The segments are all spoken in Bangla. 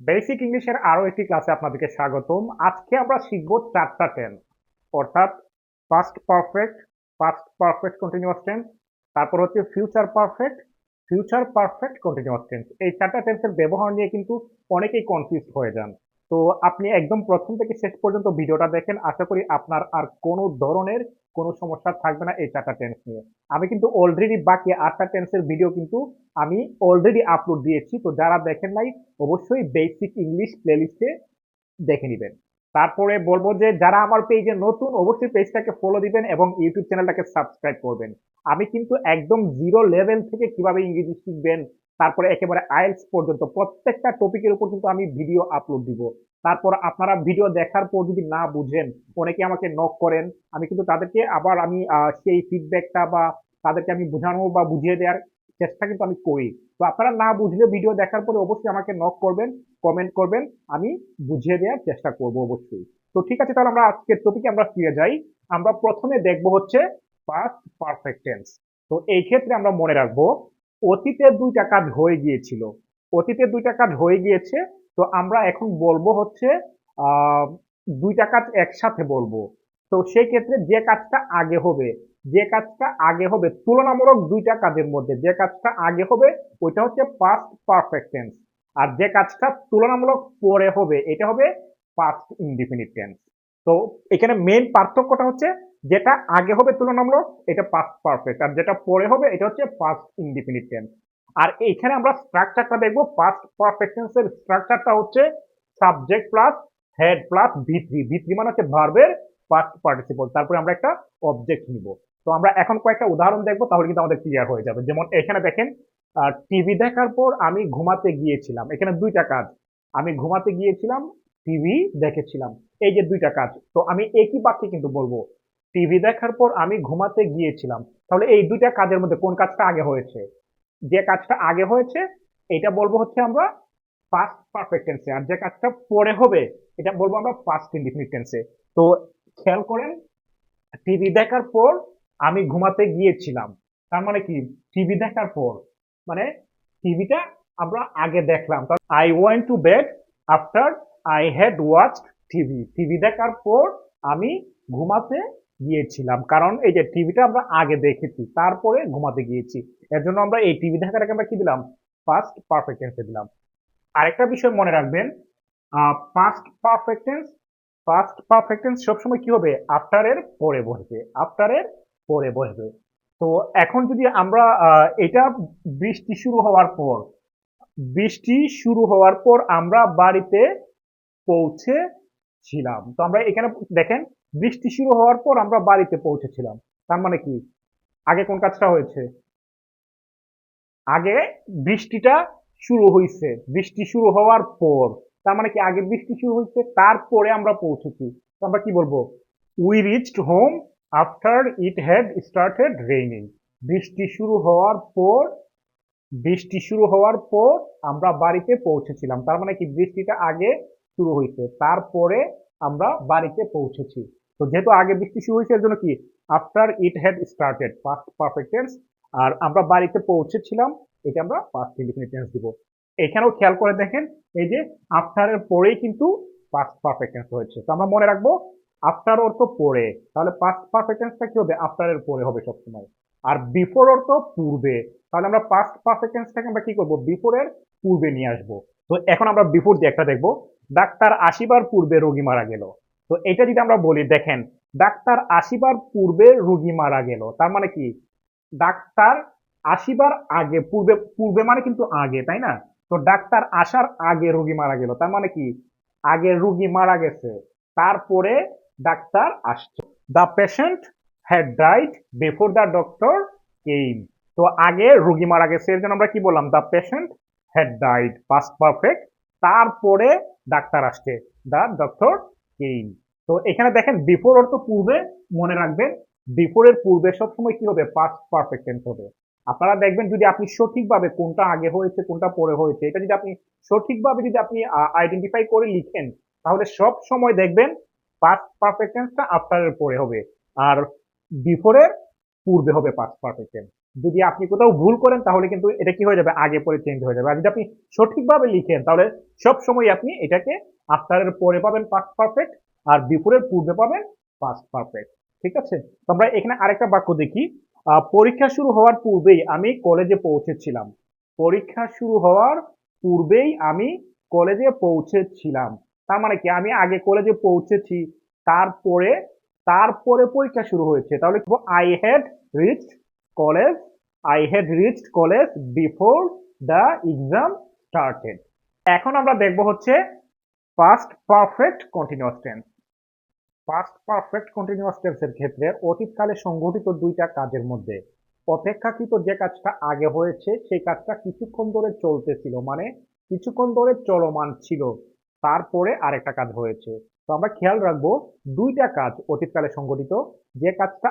বেসিক ইংলিশের আরো একটি ক্লাসে আপনাদেরকে স্বাগতম। আজকে আমরা শিখব চারটা টেন্স, অর্থাৎ past perfect, past perfect continuous tense, তারপর হচ্ছে future perfect, future perfect continuous tense. এই চারটা টেন্সের ব্যবহার নিয়ে কিন্তু অনেকেই কনফিউজ হয়ে যান। তো আপনি একদম প্রথম থেকে শেষ পর্যন্ত ভিডিওটা দেখেন, আশা করি আপনার আর কোনো ধরনের কোনো সমস্যা থাকবে না এই চারটা টেন্স নিয়ে। আমি কিন্তু অলরেডি বাকি 8টা টেন্সের ভিডিও কিন্তু আমি অলরেডি আপলোড দিয়েছি, তো যারা দেখেন নাই অবশ্যই বেসিক ইংলিশ প্লেলিস্টে দেখে নিবেন। তারপরে বলবো যে যারা আমার পেজে নতুন অবশ্যই পেজটাকে ফলো দিবেন এবং ইউটিউব চ্যানেলটাকে সাবস্ক্রাইব করবেন। আমি কিন্তু একদম জিরো লেভেল থেকে কিভাবে ইংরেজি শিখবেন, তারপরে একেবারে আইএলটিএস পর্যন্ত প্রত্যেকটা টপিকের উপর কিন্তু আমি ভিডিও আপলোড দিব। তারপর আপনারা ভিডিও দেখার পর যদি না বুঝেন, অনেকে আমাকে নক করেন, আমি কিন্তু তাদেরকে আবার আমি সেই ফিডব্যাকটা বা তাদেরকে আমি বোঝানো বা বুঝিয়ে দেওয়ার চেষ্টা কিন্তু আমি করি। তো আপনারা না বুঝলে ভিডিও দেখার পরে অবশ্যই আমাকে নক করবেন, কমেন্ট করবেন, আমি বুঝিয়ে দেওয়ার চেষ্টা করব অবশ্যই। তো ঠিক আছে, তাহলে আমরা আজকের টপিকে আমরা ফিরে যাই। আমরা প্রথমে দেখব হচ্ছে পাস্ট পারফেক্ট টেন্স। তো এই ক্ষেত্রে আমরা মনে রাখবো অতীতের দুইটা কাজ হয়ে গিয়েছিল, অতীতের দুইটা কাজ হয়ে গিয়েছে। তো আমরা এখন বলবো হচ্ছে আহ দুইটা কাজ একসাথে বলবো। তো সেই ক্ষেত্রে যে কাজটা আগে হবে, যে কাজটা আগে হবে তুলনামূলক দুইটা কাজের মধ্যে যে কাজটা আগে হবে ওইটা হচ্ছে পাস্ট পারফেক্ট টেন্স, আর যে কাজটা তুলনামূলক পরে হবে এটা হবে পাস্ট ইনডিফিনিট টেন্স। তো এখানে মেইন পার্থক্যটা হচ্ছে যেটা আগে হবে তুলনামূলক এটা পাস্ট পারফেক্ট, আর যেটা পরে হবে এটা হচ্ছে পাস্ট ইনডিফিনিট টেন্স। আর এইখানে আমরা স্ট্রাকচারটা দেখবো। পাস্ট পারফেক্ট টেন্সের স্ট্রাকচারটা হচ্ছে সাবজেক্ট প্লাস হেড প্লাস ভি3। ভি3 মানে হচ্ছে ভার্বের পাস্ট পার্টিসিপল, তারপরে আমরা একটা অবজেক্ট নিব। তো আমরা এখন কয়েকটা উদাহরণ দেখবো, তাহলে কিন্তু আমাদের ক্লিয়ার হয়ে যাবে। যেমন এখানে দেখেন, টিভি দেখার পর আমি ঘুমাতে গিয়েছিলাম। এখানে দুইটা কাজ, আমি ঘুমাতে গিয়েছিলাম, টিভি দেখেছিলাম, এই যে দুইটা কাজ। তো আমি একই বাক্যে কিন্তু বলবো টিভি দেখার পর আমি ঘুমাতে গিয়েছিলাম। তাহলে এই দুইটা কাজের মধ্যে কোন কাজটা আগে হয়েছে? যে কাজটা আগে হয়েছে এটা বলবো হচ্ছে আমরা পাস্ট পারফেক্ট টেন্সে, আর যে কাজটা পরে হবে এটা বলবো আমরা পাস্ট ইনডিফিনিট টেন্সে। তো খেয়াল করেন, টিভি দেখার পর আমি ঘুমাতে গিয়েছিলাম, তার মানে কি টিভি দেখার পর মানে টিভিটা আমরা আগে দেখলাম। I went to bed after I had watched TV. TV দেখার পর আমি ঘুমাতে গিয়েছিলাম, কারণ এই যে টিভিটা আমরা আগে দেখেছি তারপরে ঘুমাতে গিয়েছি, এর জন্য আমরা এই টিভি দেখাটাকে আমরা কি দিলাম, পাস্ট পারফেক্ট টেন্সে দিলাম। আরেকটা বিষয় মনে রাখবেন, past perfect tense, past perfect tense সবসময় কি হবে, আফটার এর পরে বসবে, আফটার এর পরে বসবে। তো এখন যদি আমরা এটা বৃষ্টি শুরু হওয়ার পর, বৃষ্টি শুরু হওয়ার পর আমরা বাড়িতে পৌঁছেছিলাম। তো আমরা এখানে দেখেন বৃষ্টি শুরু হওয়ার পর আমরা বাড়িতে পৌঁছেছিলাম, তার মানে কি আগে কোন কাজটা হয়েছে, আগে বৃষ্টিটা শুরু হয়েছে, বৃষ্টি শুরু হওয়ার পর, তার মানে কি আগে বৃষ্টি শুরু হয়েছে তারপরে আমরা পৌঁছেছি। তো আমরা কি বলবো, we reached home after it had started raining. বৃষ্টি শুরু হওয়ার পর, বৃষ্টি শুরু হওয়ার পর আমরা বাড়িতে পৌঁছেছিলাম, তার মানে কি বৃষ্টিটা আগে শুরু হয়েছে তারপরে আমরা বাড়িতে পৌঁছেছি। তো যেহেতু আগে বৃষ্টি শুরু হয়েছে এর জন্য কি after it had started past perfect tense, আর আমরা বাড়িতে পৌঁছেছিলাম এটা আমরা পাস্ট ইনডিফিনিট টেন্স দিব। এখানেও খেয়াল করে দেখেন, এই যে আফটার এর পরেই কিন্তু পাস্ট পারফেক্ট টেন্স হয়েছে। তো আমরা মনে রাখবো আফটার অর্থ পরে, তাহলে পাস্ট পারফেক্ট টেন্সটা কি হবে, আফটার এর পরে হবে সবসময়। আর বিফোর অর্থ পূর্বে, তাহলে আমরা পাস্ট পারফেক্ট টেন্সটাকে আমরা কি করব, বিফোর এর পূর্বে নিয়ে আসবো। তো এখন আমরা বিফোর দিয়ে একটা দেখবো, ডাক্তার আসিবার পূর্বে রোগী মারা গেল। তো এটা যদি আমরা বলি, দেখেন ডাক্তার আসিবার পূর্বে রোগী মারা গেল, তার মানে কি ডাক্তার আসিবার আগে, পূর্বে, পূর্বে মানে কিন্তু আগে, তাই না? তো ডাক্তার আসার আগে রোগী মারা গেল, তার মানে কি আগে রোগী মারা গেছে তারপরে ডাক্তার আসছে। The patient had died before the doctor came. তো আগে রোগী মারা গেছে এর জন্য আমরা কি বললাম, the patient had died past perfect, তারপরে ডাক্তার আসছে, দ্য ডক্টর কেইম। তো এখানে দেখেন বিফোর অর্থ পূর্বে, মনে রাখবেন বিফোর এর পূর্বে সবসময় কি হবে, পাস্ট পারফেক্ট টেন্স হবে। আপনারা দেখবেন যদি আপনি সঠিকভাবে কোনটা আগে হয়েছে কোনটা পরে হয়েছে এটা যদি আপনি সঠিকভাবে যদি আপনি আইডেন্টিফাই করে লিখেন, তাহলে সব সময় দেখবেন পাস্ট পারফেক্ট টেন্সটা আফটার এর পরে হবে, আর বিফোর এর পূর্বে হবে পাস্ট পারফেক্ট টেন্স। যদি আপনি কোথাও ভুল করেন তাহলে কিন্তু এটা কি হয়ে যাবে, আগে পরে চেঞ্জ হয়ে যাবে। আর যদি আপনি সঠিকভাবে লিখেন তাহলে সব সময় আপনি এটাকে আফটারের পরে পাবেন পাস্ট পারফেক্ট, আর বিফোরের পূর্বে পাবেন পাস্ট পারফেক্ট। ঠিক আছে? তো আমরা এখানে আরেকটা বাক্য দেখি। পরীক্ষা শুরু হওয়ার পূর্বেই আমি কলেজে পৌঁছেছিলাম। পরীক্ষা শুরু হওয়ার পূর্বেই আমি কলেজে পৌঁছেছিলাম। তার মানে কি, আমি আগে কলেজে পৌঁছেছি, তারপরে তারপরে পরীক্ষা শুরু হয়েছে। তাহলে I had reached college, I had reached college before the exam started. এখন আমরা দেখব হচ্ছে past perfect continuous tense. Past perfect continuous টেন্সের ক্ষেত্রে অতীতকালে সংঘটিত দুইটা কাজের মধ্যে অপেক্ষাকৃত যে কাজটা আগে হয়েছে সেই কাজটা কিছুক্ষণ ধরে চলতেছিল, মানে কিছুক্ষণ ধরে চলমান ছিল, তারপরে আরেকটা কাজ হয়েছে। তো আমরা খেয়াল রাখবো দুইটা কাজ অতীতকালে সংঘটিত, যে কাজটা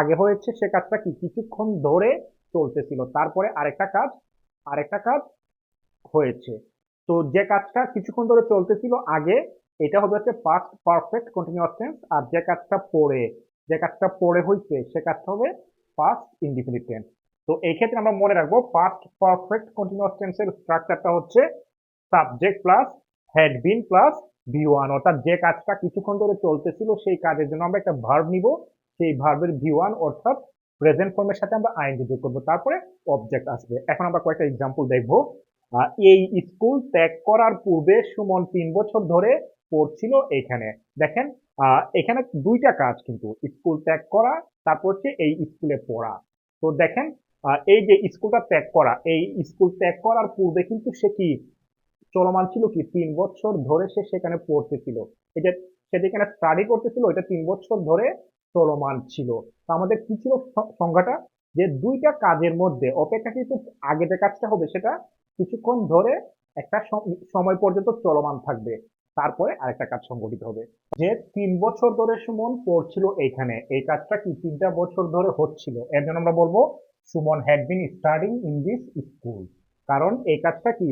আগে হয়েছে সে কাজটা কি কিছুক্ষণ ধরে চলতেছিল, তারপরে আরেকটা কাজ হয়েছে। তো যে কাজটা কিছুক্ষণ ধরে চলতেছিল আগে, এটা হবে হচ্ছে পাস্ট পারফেক্ট কন্টিনিউয়াস টেন্স। আর যে কাজটা পরে হইছে সে কাজটা হবে পাস্ট ইনডিফিনিট টেন্স। তো এই ক্ষেত্রে আমরা মনে রাখবো পাস্ট পারফেক্ট কন্টিনিউয়াস টেন্সের স্ট্রাকচারটা হচ্ছে subject plus had been plus V one, অর্থাৎ যে কাজটা কিছুক্ষণ ধরে চলতেছিল সেই কাজের জন্য আমরা একটা ভার্ব নিব, সেই ভার্বের ভি ওয়ান অর্থাৎ প্রেজেন্ট ফর্মের সাথে আমরা আইএনজি যোগ করবো, তারপরে অবজেক্ট আসবে। এখন আমরা কয়েকটা এক্সাম্পল দেখবো। এই স্কুল ত্যাগ করার পূর্বে সুমন ৩ বছর ধরে পড়ছিল এখানে। দেখেন, এখানে দুইটা কাজ কিন্তু, স্কুল ত্যাগ করা, তারপর হচ্ছে এই স্কুলে পড়া। তো দেখেন, এই যে স্কুলটা ত্যাগ করা, এই স্কুল ত্যাগ করার পূর্বে কিন্তু সে কি চলমান ছিল, কি ৩ বছর ধরে সে সেখানে পড়তেছিল। এটা সে যেখানে স্টাডি করতেছিল এটা ৩ বছর ধরে চলমান ছিল। তো আমাদের কি ছিল সংজ্ঞাটা, যে দুইটা কাজের মধ্যে অপেক্ষাকৃত আগে যে কাজটা হবে সেটা কিছুক্ষণ ধরে একটা সময় পর্যন্ত চলমান থাকবে, তারপরে আরেকটা কাজ সংঘটিত হবে। যে ৩ বছর ধরে সুমন পড়ছিল এইখানে, এই কাজটা কি ৩টা বছর ধরে হচ্ছিল, এর জন্য আমরা বলবো Suman had been studying in this school. কারণ এই কাজটা কি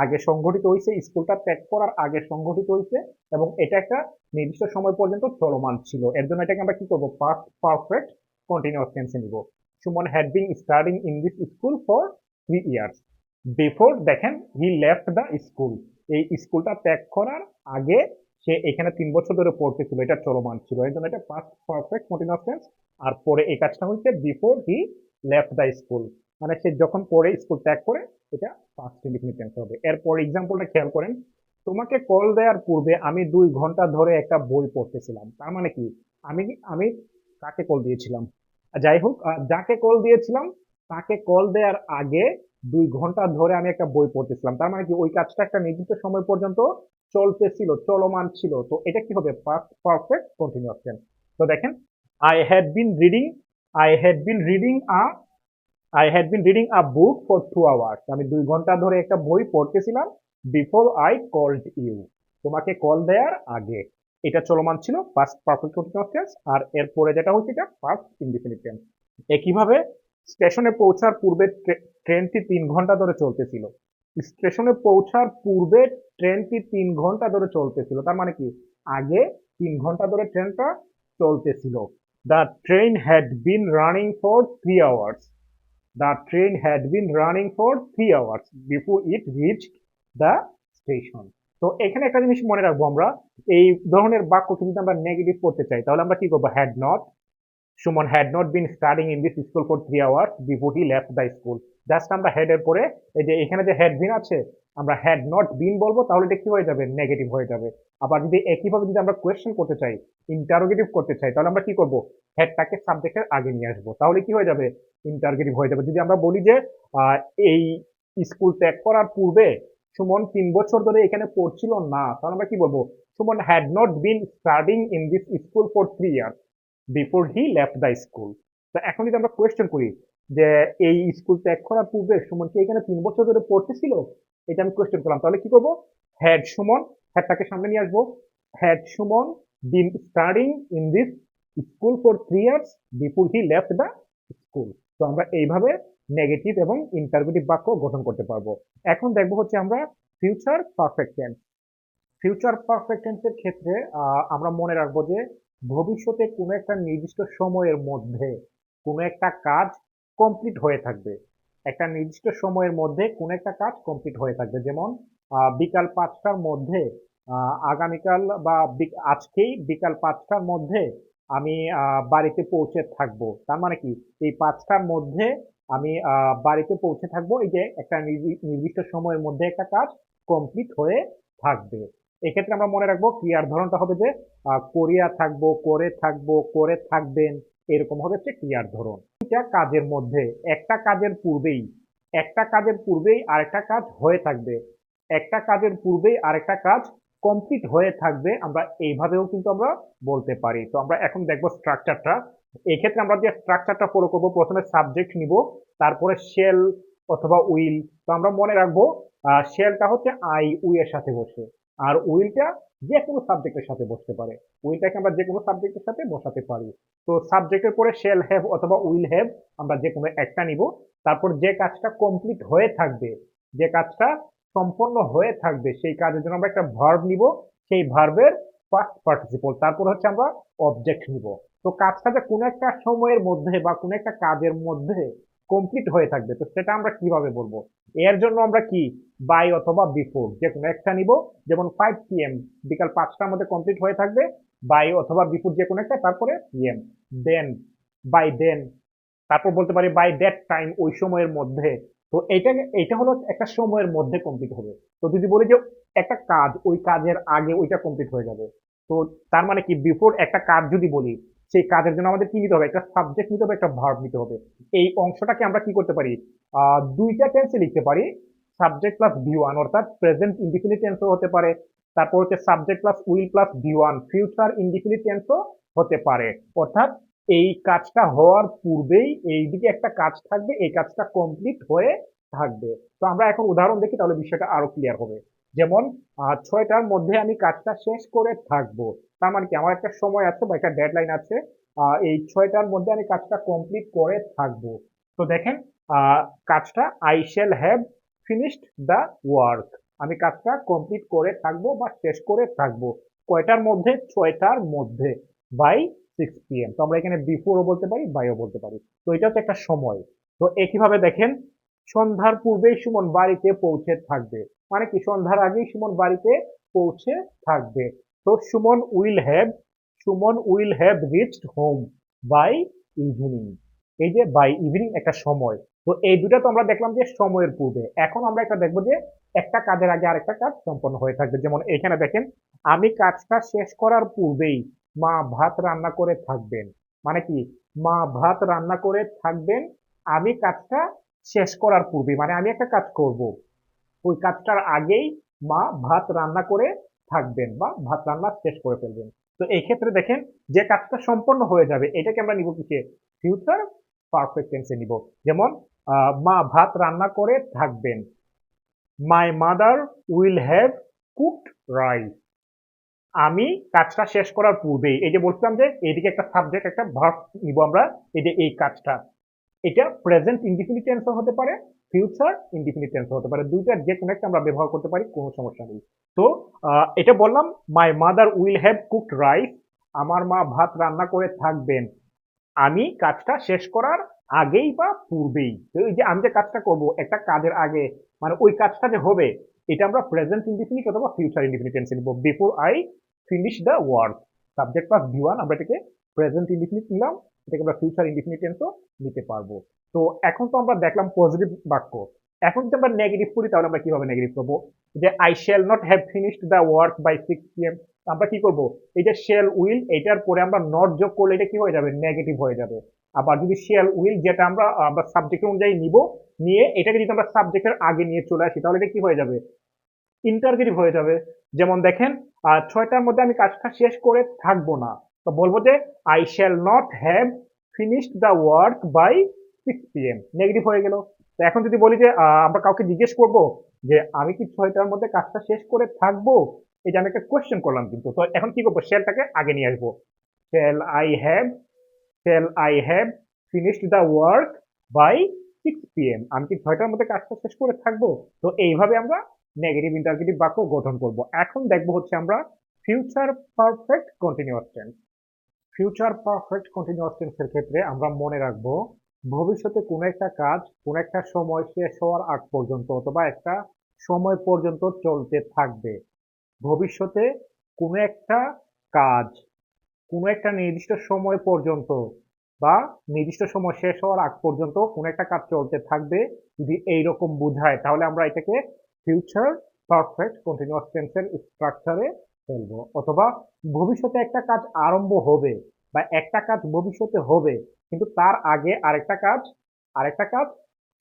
আগে সংঘটিত হয়েছে, স্কুলটা ত্যাগ করার আগে সংঘটিত হয়েছে, এবং এটা একটা নির্দিষ্ট সময় পর্যন্ত চলমান ছিল, এর জন্য এটাকে আমরা কি করবো, পাস্ট পারফেক্ট কন্টিনিউয়াস টেন্সে নিব। Suman had been studying in this school for 3 years before, দেখেন, হি লেফট দ্য স্কুল, এই স্কুলটা ত্যাগ করার আগে সে এখানে ৩ বছর ধরে পড়তেছিল, এটা চলমান ছিল, এর জন্য এটা পাস্ট পারফেক্ট কন্টিনিউয়াস টেন্স। আর পরে এই কাজটা হচ্ছে before he left the school, মানে সে যখন পরে স্কুল ত্যাগ করে, এটা পাস্ট ইনডিফিনিট টেন্স হবে। এরপর এক্সাম্পলটা খেয়াল করেন। তোমাকে কল দেওয়ার পূর্বে আমি ২ ঘন্টা ধরে একটা বই পড়তেছিলাম। তার মানে কি, আমি আমি কাকে কল দিয়েছিলাম, যাই হোক, যাকে কল দিয়েছিলাম তাকে কল দেওয়ার আগে ২ ঘন্টা ধরে আমি একটা বই পড়তেছিলাম। তার মানে কি ওই কাজটা একটা নির্দিষ্ট সময় পর্যন্ত চলতেছিল, চলমান ছিল। তো এটা কি হবে, পাস্ট পারফেক্ট কন্টিনিউয়াস টেন্স। তো দেখেন, I had been reading I had been reading a I had been reading a book for 2 hours, আমি ২ ঘন্টা ধরে একটা বই পড়তেছিলাম, বিফোর আই কল্ড ইউ, তোমাকে কল দেওয়ার আগে। এটা চলমান ছিল, পাস্ট পারফেক্ট কন্টিনিউয়াস টেন্স। আর এরপরে যেটা হচ্ছে এটা পাস্ট ইনডিফিনিট টেন্স। একইভাবে স্টেশনে পৌঁছার পূর্বে ট্রেনটি ৩ ঘন্টা ধরে চলতেছিল। স্টেশনে পৌঁছার পূর্বে ট্রেনটি ৩ ঘন্টা ধরে চলতেছিল, তার মানে কি আগে ৩ ঘন্টা ধরে ট্রেনটা চলতেছিল। The train had been running for 3 hours, the train had been running for 3 hours before it reached the station. তো এখানে একটা জিনিস মনে রাখবো, আমরা এই ধরনের বাক্যকে যদি আমরা নেগেটিভ করতে চাই তাহলে আমরা কি করবো, had not, Suman had not been studying in this school for 3 hours before he left the school. Just আমরা হেড এর পরে এই যে এখানে যে হ্যাড বিন আছে, আমরা হ্যাড নট বিন বলবো, তাহলে এটা কি হয়ে যাবে, নেগেটিভ হয়ে যাবে। আবার যদি একইভাবে যদি আমরা কোয়েশ্চেন করতে চাই, ইন্টারোগেটিভ করতে চাই, তাহলে আমরা কি করবো, হেডটাকে সাবজেক্টের আগে নিয়ে আসবো, তাহলে কি হয়ে যাবে, ইন্টারোগেটিভ হয়ে যাবে। যদি আমরা বলি যে এই স্কুল ত্যাগ করার পূর্বে সুমন ৩ বছর ধরে এখানে পড়ছিল না, তাহলে আমরা কি বলবো, Suman had not been studying in this school for 3 years before he left the school. তো এখন যদি আমরা কোয়েশ্চেন করি যে এই স্কুল ত্যাগ করার পূর্বে সুমন কি এখানে ৩ বছর ধরে পড়তেছিল, এটা আমি কোয়েশ্চেন করলাম, তাহলে কি করবো, হ্যাড সুমন, হ্যাডটাকে সামনে নিয়ে আসবো, had Suman been studying in this school for 3 years before he left the school. তো আমরা এইভাবে নেগেটিভ এবং ইন্টারোগেটিভ বাক্য গঠন করতে পারবো। এখন দেখবো হচ্ছে আমরা future perfect tense. Future perfect টেন্সের ক্ষেত্রে আমরা মনে রাখবো যে ভবিষ্যতে কোনো একটা নির্দিষ্ট সময়ের মধ্যে কোনো একটা কাজ কমপ্লিট হয়ে থাকবে। একটা নির্দিষ্ট সময়ের মধ্যে কোন একটা কাজ কমপ্লিট হয়ে থাকবে। যেমন বিকাল 5টার মধ্যে আগামীকাল বা আজকেই বিকাল 5টার মধ্যে আমি বাড়িতে পৌঁছে থাকবো। তার মানে কি এই 5টার মধ্যে আমি বাড়িতে পৌঁছে থাকবো, এই যে একটা নির্দিষ্ট সময়ের মধ্যে একটা কাজ কমপ্লিট হয়ে থাকবে। এক্ষেত্রে আমরা মনে রাখবো ক্রিয়ার ধরনটা হবে যে করিয়া থাকবো, করে থাকবো, করে থাকবেন, এরকম হবে হচ্ছে ক্রিয়ার ধরন। এটা কাজের মধ্যে একটা কাজের পূর্বেই আরেকটা কাজ হয়ে থাকবে, একটা কাজের পূর্বেই আরেকটা কাজ কমপ্লিট হয়ে থাকবে, আমরা এইভাবেও কিন্তু আমরা বলতে পারি। তো আমরা এখন দেখবো স্ট্রাকচারটা। এক্ষেত্রে আমরা যে স্ট্রাকচারটা ফলো করবো, প্রথমে সাবজেক্ট নিব, তারপরে শেল অথবা উইল। তো আমরা মনে রাখবো শেলটা হচ্ছে আই উই এর সাথে বসে, আর উইলটা যে কোনো সাবজেক্টের সাথে বসতে পারে। উইলটাকে আমরা যে কোনো সাবজেক্টের সাথে বসাতে পারি। তো সাবজেক্টের পরে শেল হ্যাভ অথবা উইল হ্যাভ আমরা যে কোনো একটা নিব। তারপর যে কাজটা কমপ্লিট হয়ে থাকবে, যে কাজটা সম্পন্ন হয়ে থাকবে, সেই কাজের জন্য আমরা একটা ভার্ব নিব, সেই ভার্বের পাস্ট পার্টিসিপল, তারপর হচ্ছে আমরা অবজেক্ট নিব। তো কাজটা যে কোনো একটা সময়ের মধ্যে বা কোনো একটা কাজের মধ্যে কমপ্লিট হয়ে থাকবে, তো সেটা আমরা কিভাবে বলবো? এর জন্য আমরা কি বাই অথবা বিফোর যে কোনো একটা নিব। যেমন 5 PM, বিকাল 5টার মধ্যে কমপ্লিট হয়ে থাকবে, বাই অথবা বিফোর যে কোনো একটা, তারপরে পিএম। দেন, বাই দেন, তারপর বলতে পারি বাই দ্যাট টাইম, ওই সময়ের মধ্যে। তো এইটা হলো একটা সময়ের মধ্যে কমপ্লিট হবে। তো যদি বলি যে একটা কাজ ওই কাজের আগে ওইটা কমপ্লিট হয়ে যাবে, তো তার মানে কি বিফোর একটা কাজ যদি বলি, সেই কাজের জন্য আমাদের কি নিতে হবে? একটা সাবজেক্ট নিতে হবে, একটা ভার্ব নিতে হবে। এই অংশটাকে আমরা কি করতে পারি? দুইটা টেন্সে লিখতে পারি। সাবজেক্ট প্লাস ভি ওয়ান, অর্থাৎ প্রেজেন্ট ইনডিফিনিট টেন্সও হতে পারে। তারপর হচ্ছে subject plus will plus V one, future indefinite টেন্সও হতে পারে। অর্থাৎ এই কাজটা হওয়ার পূর্বেই এইদিকে একটা কাজ থাকবে, এই কাজটা কমপ্লিট হয়ে থাকবে। তো আমরা এখন উদাহরণ দেখি, তাহলে বিষয়টা আরো ক্লিয়ার হবে। যেমন 6টার মধ্যে আমি কাজটা শেষ করে থাকবো। তার মানে কি আমার একটা সময় আছে বা একটা ডেডলাইন আছে, এই 6টার মধ্যে আমি কাজটা কমপ্লিট করে থাকবো। তো দেখেন, আহ, কাজটা I shall have finished the work, আমি কাজটা কমপ্লিট করে থাকবো বা শেষ করে থাকবো। কয়টার মধ্যে? 6টার মধ্যে, বাই 6 PM। তো আমরা এখানে বিফোরও বলতে পারি, বাইও বলতে পারি। তো এটা হচ্ছে একটা সময়। তো একইভাবে দেখেন, সন্ধ্যার পূর্বেই সুমন বাড়িতে পৌঁছে থাকবে, মানে কি সন্ধ্যার আগেই সুমন বাড়িতে পৌঁছে থাকবে। তো Suman will have reached home by evening. এই যে বাই ইভিনিং একটা সময়। তো এই দুটা তো আমরা দেখলাম যে সময়ের পূর্বে। এখন আমরা একটা দেখবো যে একটা কাজের আগে আরেকটা কাজ সম্পন্ন হয়ে থাকবে। যেমন এখানে দেখেন, আমি কাজটা শেষ করার পূর্বেই মা ভাত রান্না করে থাকবেন। মানে কি মা ভাত রান্না করে থাকবেন, আমি কাজটা শেষ করার পূর্বে, মানে আমি একটা কাজ করব, ওই কাজটার আগেই মা ভাত রান্না করে থাকবেন বা ভাত রান্না শেষ করে ফেলবেন। তো এই ক্ষেত্রে দেখেন, যে কাজটা সম্পন্ন হয়ে যাবে এটাকে আমরা নিব কিসে? ফিউচার পারফেক্ট টেন্সে নিব। যেমন মা ভাত রান্না করে থাকবেন, my mother will have cooked rice, আমি কাজটা শেষ করার পূর্বেই। এই যে বলছিলাম যে এইদিকে একটা সাবজেক্ট একটা ভার্ব নিব আমরা, এই যে এই কাজটা, এটা প্রেজেন্ট ইনডিফিনিট টেন্সও হতে পারে, ফিউচার ইনডিফিনিট টেন্সও হতে পারে, দুইটার যে কোনো একটা আমরা ব্যবহার করতে পারি, কোনো সমস্যা নেই। তো এটা বললাম, my mother will have cooked rice, আমার মা ভাত রান্না করে থাকবেন, আমি কাজটা শেষ করার আগেই বা পূর্বেই। তো এই যে আমি যে কাজটা করব একটা কাজের আগে, মানে ওই কাজটা যে হবে, এটা আমরা প্রেজেন্ট ইনডিফিনিট অথবা ফিউচার ইনডিফিনিট টেন্সে নিব। Before I finish the work, subject plus V one, আমরা এটাকে প্রেজেন্ট ইনডিফিনিট নিলাম, এটাকে আমরা ফিউচার ইনডিফিনিট টেন্সও নিতে পারবো। তো এখন তো আমরা দেখলাম পজিটিভ বাক্য। এখন যদি আমরা নেগেটিভ করি, তাহলে আমরা কিভাবে নেগেটিভ করবো? যে I shall not have finished the work by 6 PM, আমরা কি করব? এই যে শেল উইল, এটার পরে আমরা নট যোগ করলে এটা কি হয়ে যাবে? নেগেটিভ হয়ে যাবে। আবার যদি শেল উইল, যেটা আমরা সাবজেক্ট অনুযায়ী নিব, নিয়ে এটাকে যদি আমরা সাবজেক্টের আগে নিয়ে চলে আসি, তাহলে এটা কি হয়ে যাবে? ইন্টারগেটিভ হয়ে যাবে। যেমন দেখেন, 6টার মধ্যে আমি কাজটা শেষ করে থাকবো না, তো বলবো যে I shall not have finished the work by 6 PM, negative হয়ে গেল। তো এখন যদি বলি যে আমরা কাউকে জিজ্ঞেস করব যে আমি কি 6টার মধ্যে কাজটা শেষ করে থাকবো, এই যে আমি একটা কোয়েশ্চেন করলাম কিন্তু, তো এখন কি করবো? শ্যালটাকে আগে নিয়ে আসবো। Shall I have shall I have finished the work by 6 PM, আমি কি 6টার মধ্যে কাজটা শেষ করে থাকবো? তো এইভাবে আমরা নেগেটিভ ইন্টারগেটিভ বাক্য গঠন করব। এখন দেখবো হচ্ছে আমরা future perfect continuous tense. Future perfect continuous টেন্সের ক্ষেত্রে আমরা মনে রাখবো ভবিষ্যতে কোনো একটা কাজ কোনো একটা সময় শেষ হওয়ার আগ পর্যন্ত অথবা একটা সময় পর্যন্ত চলতে থাকবে। ভবিষ্যতে কোনো একটা কাজ কোনো একটা নির্দিষ্ট সময় পর্যন্ত বা নির্দিষ্ট সময় শেষ হওয়ার আগ পর্যন্ত কোনো একটা কাজ চলতে থাকবে। যদি এইরকম বোঝায় তাহলে আমরা এটাকে ফিউচার পারফেক্ট কন্টিনিউয়াস টেন্সের স্ট্রাকচারে ফেলবো। অথবা ভবিষ্যতে একটা কাজ আরম্ভ হবে বা একটা কাজ ভবিষ্যতে হবে, কিন্তু তার আগে আরেকটা কাজ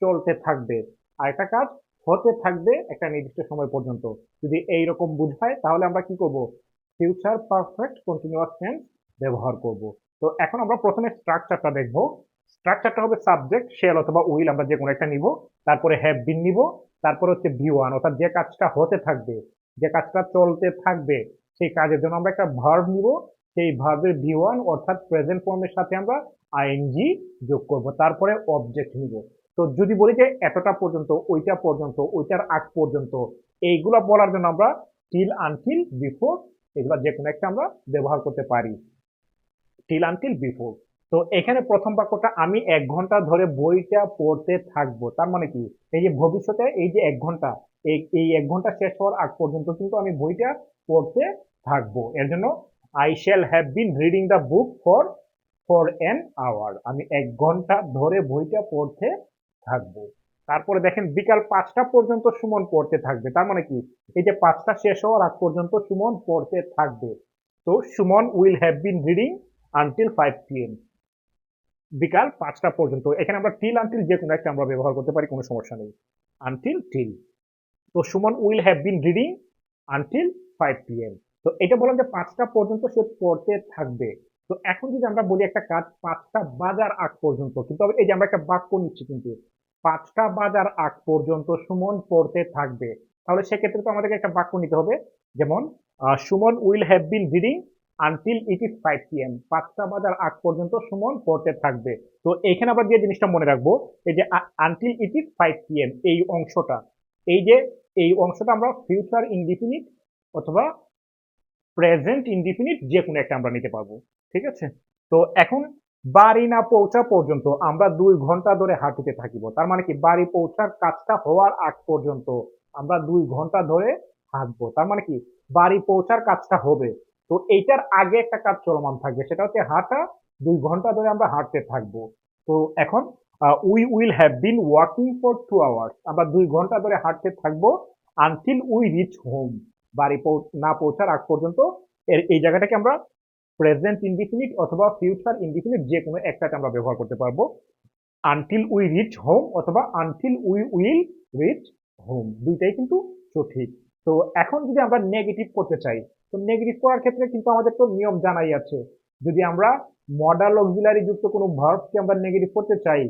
চলতে থাকবে, আরেকটা কাজ হতে থাকবে একটা নির্দিষ্ট সময় পর্যন্ত। যদি এইরকম বোঝায় তাহলে আমরা কি করব, ফিউচার পারফেক্ট কন্টিনিউয়াস টেন্স ব্যবহার করব। তো এখন আমরা প্রথমে স্ট্রাকচারটা দেখব। স্ট্রাকচারটা হবে সাবজেক্ট শেল অথবা উইল, আমরা যে কোনো একটা নিব, তারপরে হ্যাভ বিন নিব, তারপরে হচ্ছে বি ওয়ান অর্থাৎ যে কাজটা হতে থাকবে, যে কাজটা চলতে থাকবে, সেই কাজের জন্য আমরা একটা ভার্ব নিব, সেই ভার্বের বি ওয়ান অর্থাৎ প্রেজেন্ট ফর্মের সাথে আমরা আইএনজি যোগ করব, তারপরে অবজেক্ট নিব। তো যদি বলি যে এতটা পর্যন্ত, ওইটা পর্যন্ত, ওইটার আগ পর্যন্ত, এইগুলা বলার জন্য আমরা টিল, আনটিল, বিফোর, এগুলা যে কোনো একটা আমরা ব্যবহার করতে পারি। Till, until, before. তো এখানে প্রথম বাক্যটা, আমি 1 ঘন্টা ধরে বইটা পড়তে থাকবো, তার মানে কি, এই যে ভবিষ্যতে এই যে 1 ঘন্টা, এই 1 ঘন্টা শেষ হওয়ার আগ পর্যন্ত কিন্তু আমি বইটা পড়তে থাকবো। এর জন্য I shall have been reading the book for an hour, আমি 1 ঘন্টা ধরে বইটা পড়তে থাকবো। তারপরে দেখেন বিকাল 5টা পর্যন্ত সুমন পড়তে থাকবে, তার মানে কি, এই যে 5টা শেষ হওয়ার আগ পর্যন্ত সুমন পড়তে থাকবে। তো Suman will have been reading until 5 p.m, বিকাল 5টা পর্যন্ত। এখানে আমরা টিল, আনটিল যে কোনো একটা আমরা ব্যবহার করতে পারি, কোনো সমস্যা নেই। Until, till. তো Suman will have been reading until 5 p.m। তো এটা বললাম যে 5টা পর্যন্ত সে পড়তে থাকবে। তো এখন যদি আমরা বলি একটা কাজ 5টা বাজার আগ পর্যন্ত, কিন্তু এই যে আমরা একটা বাক্য নিচ্ছি, কিন্তু 5টা বাজার আগ পর্যন্ত সুমন পড়তে থাকবে, তাহলে সেক্ষেত্রে তো আমাদেরকে একটা বাক্য নিতে হবে। যেমন Suman will have been reading until it is 5 p.m, 5টা বাজার আগ পর্যন্ত সুমন পড়তে থাকবে। তো এখানে আবার যে জিনিসটা মনে রাখবো, এই যে আনটিল ইট ইজ 5 p.m এই অংশটা, এই যে এই অংশটা আমরা ফিউচার ইনডিফিনিট অথবা প্রেজেন্ট ইনডিফিনিট যে কোনো একটা আমরা নিতে পারবো। ঠিক আছে। তো এখন বাড়ি না পৌঁছা পর্যন্ত আমরা 2 ঘন্টা ধরে হাঁটতে থাকিব, তার মানে কি, বাড়ি পৌঁছার কাজটা হওয়ার আগ পর্যন্ত আমরা 2 ঘন্টা ধরে হাঁটবো, তার মানে কি, বাড়ি পৌঁছার কাজটা হবে। তো এইটার আগে একটা কাজ চলমান থাকবে, সেটা হচ্ছে হাঁটা। 2 ঘন্টা ধরে আমরা হাঁটতে থাকবো। তো এখন we will have been walking for 2 hours, আমরা 2 ঘন্টা ধরে হাঁটতে থাকবো আনটিল উই রিচ হোম, বাড়ি না পৌঁছার আগ পর্যন্ত। এই জায়গাটাকে আমরা প্রেজেন্ট ইনডিফিনিট অথবা ফিউচার ইনডিফিনিট যে কোনো একটাকে আমরা ব্যবহার করতে পারবো। আনটিল উই রিচ হোম অথবা until we will reach home, দুইটাই কিন্তু সঠিক। তো এখন যদি আমরা নেগেটিভ করতে চাই, তো নেগেটিভ করার ক্ষেত্রে কিন্তু আমাদের তো নিয়ম জানাই আছে। যদি আমরা মডাল অক্সিলারি যুক্ত কোনো ভার্বকে আমরা নেগেটিভ করতে চাই,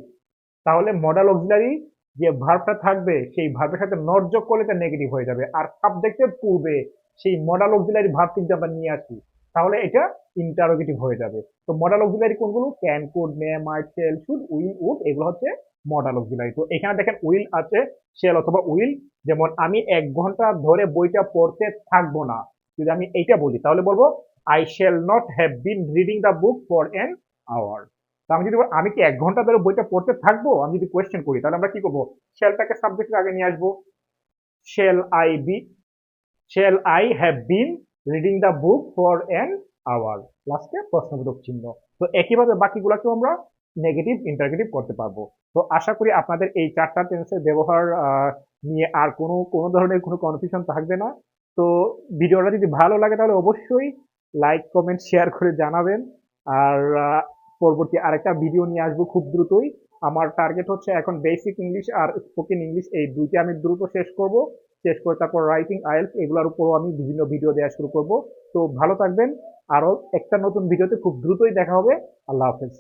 তাহলে মডাল অক্সিলারি যে ভার্বটা থাকবে সেই ভার্বের সাথে নট যোগ করলে এটা নেগেটিভ হয়ে যাবে, আর সাবজেক্টের পূর্বে সেই মডাল অক্সিলারি ভার্ব কিন্তু আমরা নিয়ে আসি, তাহলে এটা ইন্টারোগেটিভ হয়ে যাবে। তো মডাল অক্সিলারি কোনগুলো, can, could, may, might, shall, should, will, would, এগুলো হচ্ছে মডাল অক্সিলারি। তো এখানে দেখেন উইল আছে, শেল অথবা উইল। যেমন আমি 1 ঘন্টা ধরে বইটা পড়তে থাকবো না, যদি আমি এইটা বলি তাহলে বলবো I shall not have been reading the book for an hour. তো আমি যদি আমি কি 1 ঘন্টা ধরে বইটা পড়তে থাকবো, আমি যদি কোয়েশ্চেন করি তাহলে আমরা কি করবো, শেলটাকে সাবজেক্টের আগে নিয়ে আসবো। Shall I be shall I have been reading the book for an hour, লাস্টে প্রশ্নবোধক চিহ্ন। তো একইভাবে বাকিগুলোকেও আমরা নেগেটিভ ইন্টারগেটিভ করতে পারবো। তো আশা করি আপনাদের এই 4টা টেন্সের ব্যবহার নিয়ে আর কোনো ধরনের কোনো কনফিউশন থাকবে না। তো ভিডিওটা যদি ভালো লাগে তাহলে অবশ্যই লাইক, কমেন্ট, শেয়ার করে জানাবেন। আর পরবর্তী আরেকটা ভিডিও নিয়ে আসবো খুব দ্রুতই। আমার টার্গেট হচ্ছে এখন বেসিক ইংলিশ আর স্পোকেন ইংলিশ, এই দুইটা আমি দ্রুত শেষ করব। শেষ করে তারপর রাইটিং, আইএলটিএস এগুলোর উপরও আমি বিভিন্ন ভিডিও দেওয়া শুরু করব। তো ভালো থাকবেন, আরো একটা নতুন ভিডিওতে খুব দ্রুতই দেখা হবে। আল্লাহ হাফেজ।